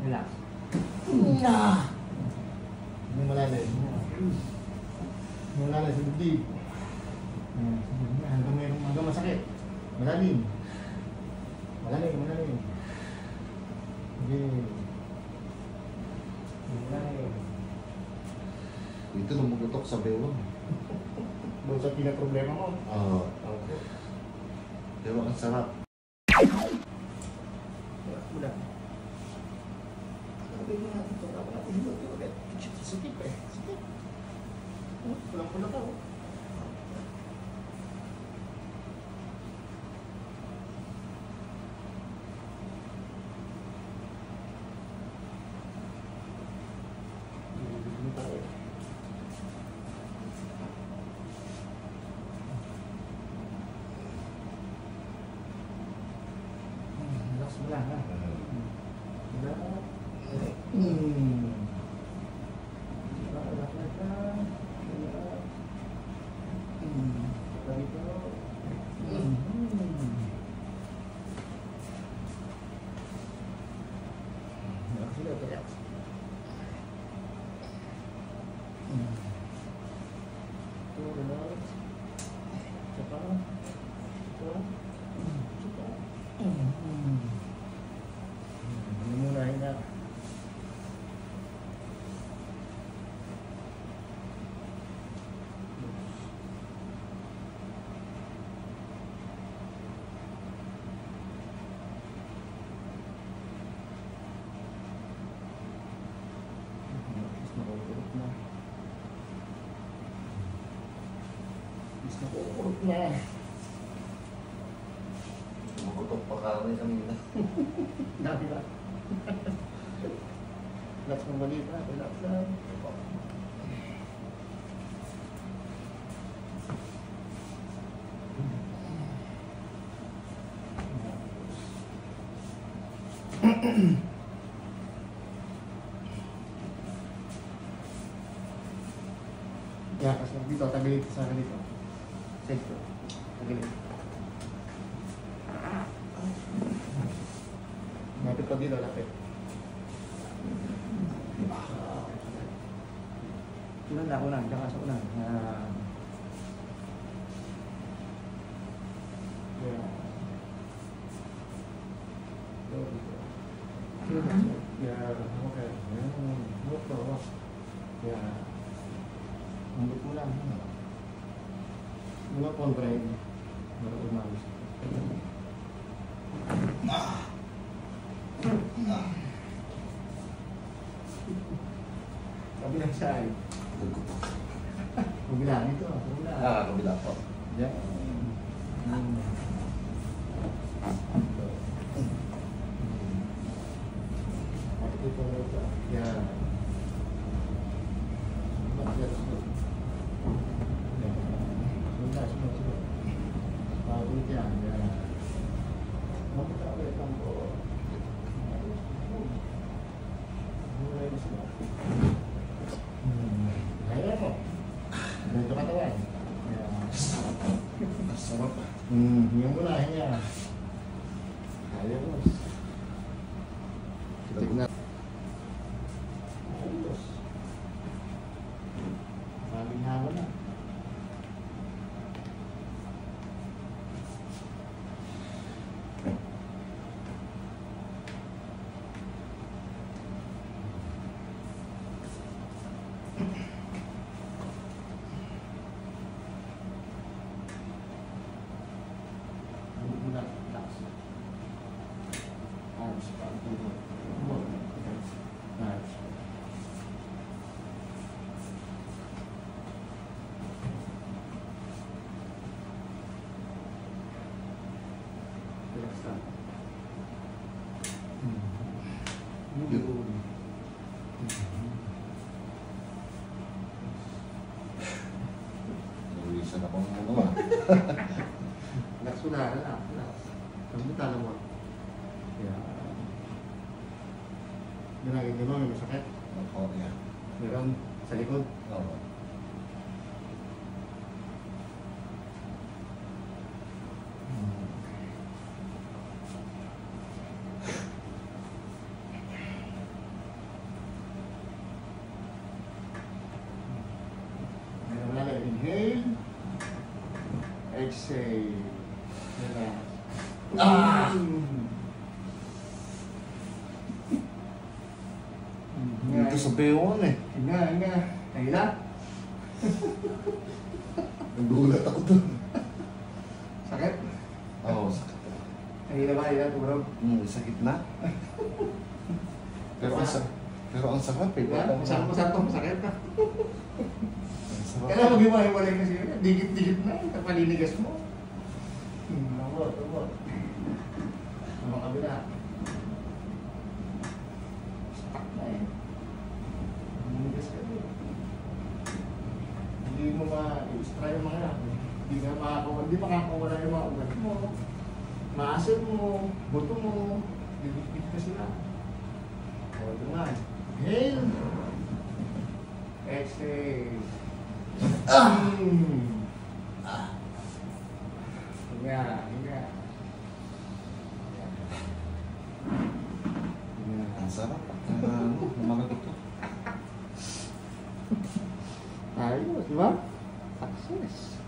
Relax. Hindi malalim. Malalim sa dibdib. Hanggang masakit. Malalim. Malalim. Malalim. Ito lumugutok sa bewang. Doon sa pinaproblema mo. Oo. Bewang ang sarap. Wala. Sabi mo natin ito. Dapat natin hindi ito ulit. Sakit pa eh. Sakit. Pulang-pula ka. Relax mo lang ha. Nakukurot na. Lumugutok pa kami kanina. Dami ba? Relax mo mali pa. Relax lang. Ya, kasi dito, tagilid sa akin dito. Side ko. Tagilid. Lapit ko dito, lapit. Unan, tsaka sa unan. Yeah. Yeah, okay. Yeah. Ambot mo lang. Mga contrain. Para umalis. Kabilang side. Kabila nito. Kabila. Kabila po. Diyan. Yeah. Yung mula niya. Ayos. Tignan. Ayos. Maraming hawa na. Nawisan akong mga. Relax mo na, relax. Kambutan mo. Yeah. Ginagin nyo may masakit. Oo, yan. Meron sa likod. Oo. dito sa B1 eh. Hinga. Nahila? Nagulat ako dun. Sakit? Oo, sakit. Nahila ba? Nahila? Tulog? Sakit na. Pero ang sarap eh. Diba? Masarap to, masakit na. Ang sarap. Kailangan mag-iwalay kasi yun. Dikit-dikit na. Palinigas mo. Tawag. Sa mga kabila. Stuck na eh. Palinigas ka din. Hindi mo ma-extra yung mga hindi makakawala yung mga ugat mo. Maasin mo, buto mo, dibit ka sila. O, ito nga. Inhale. Exhale. Hinga. Ang sarap. Lumagat ito. Ayos, di ba? Success.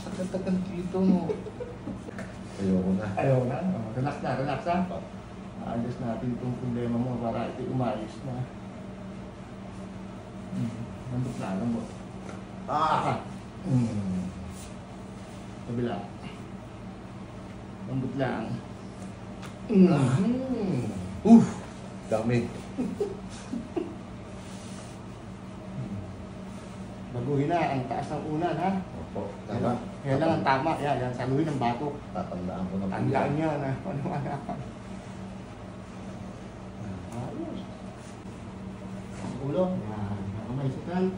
Tagal-tagal dito mo. Ayoko na. Ayaw na. Relax na. Ayos natin itong problema mo para ito umayos na. Lambot. Kabila. Lambot lang. Dami. Baguhin na ang taas ng unan, ha? Opo. Tama. Yan lang ang tama. Yan, saluhin ng batok. Tatandaan ko na po. Tandaan niya na. Ayos. Ulo. Yan. Nakamaysutan.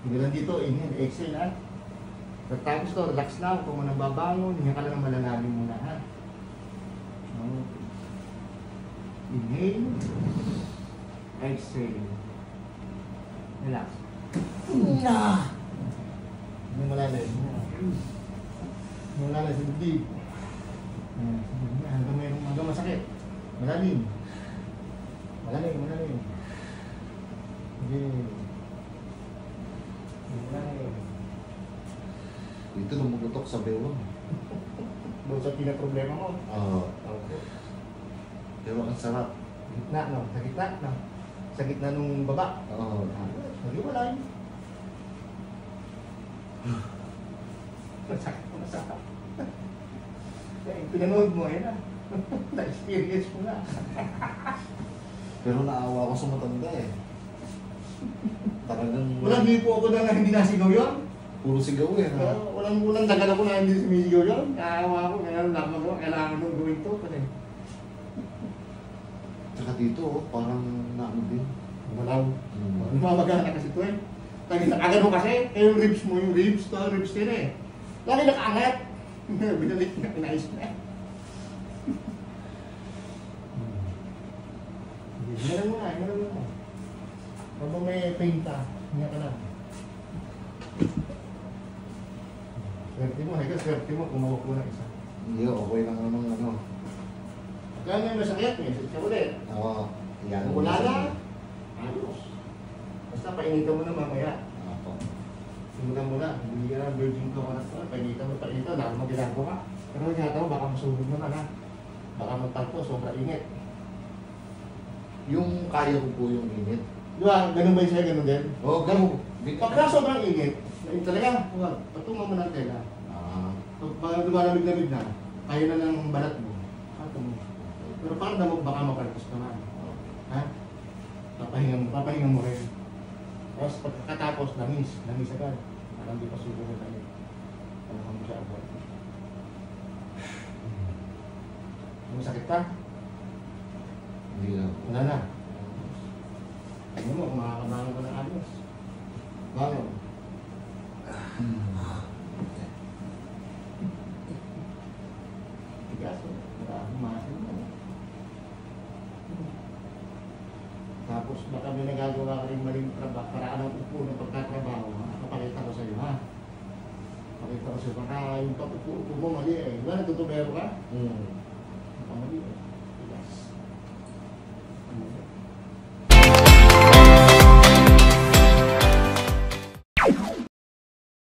Hinggalan dito. Inhale. Exhale, ha? Tapos to, relax lang. Kung mo nang babangon, hinga ka lang ng malalalim muna, ha? Inhale. Exhale. Relax. Yung malalim. Yung malalim sa dibdib. Hanggang masakit. Malalim. Malalim. Malalim. Dito lumugutok sa B1. Doon sa pinaproblema mo. Oo. Pero ang sarap. Gitna, no? Sa gitna, no? Sa gitna nung baba. Oo. Nag-iwalay. Masakit. Pinanood mo, na. Na-experience mo na. Pero naawa ko sa matanda eh. Talagang... Walang hipo ako na hindi nasigaw yun. Puro sigaw eh. Walang dagal ako na hindi sumisigaw yun. Naawa ako, kailangan mo gawin to. Tsaka dito, parang naano din. Malaw. Mamagana kasi ito eh. Agad mo kasi, yung ribs mo, ribs din eh. Lagi nakaangat. Binalik na, inayos na. Hingalan mo na. Kapag may pain ka, hinga ka lang. Swerte mo, kumawak mo ng isa. Hindi, okay lang naman ano. Kaya may masakit, may siya ulit. Oo. Yan. Kung wala na, ayos. Basta painitan mo na mamaya. Opo. Simulan mo na, hindi ka na virgin ka na ito, painitan mo, dahil mag-ginagawa ka. Pero ginagawa, baka masunog naman ha. Baka magtalpo, sobrang init. Yung kaya ko po yung init. Di ba, ganun ba yung sa'yo, ganun din? Oo, ganun. Pagka sobrang init, talaga, huwag, patungan mo ng tela. Pag lumalamig-lamig na, kaya na ng balat mo. Pero parang damog baka makalpos naman. Ha? Papahinga mo rin. Tapos pagkatapos, langis agad. Parang di pa sugo na tayo. Parang mo siya agad. Masakit pa? Hindi lang. Wala na. Tingnan mo, kung makakabangon ko ng ayos. Bangon. Tigas, humasin mo. Tapos baka may nagagawa ka rin maling trabaho, paraan ng upo ng pagkatrabaho, kapakita ko sa'yo, ha? Pakita ko sa'yo, baka yung pag-upo mo mali eh. Diba, natutubero ka?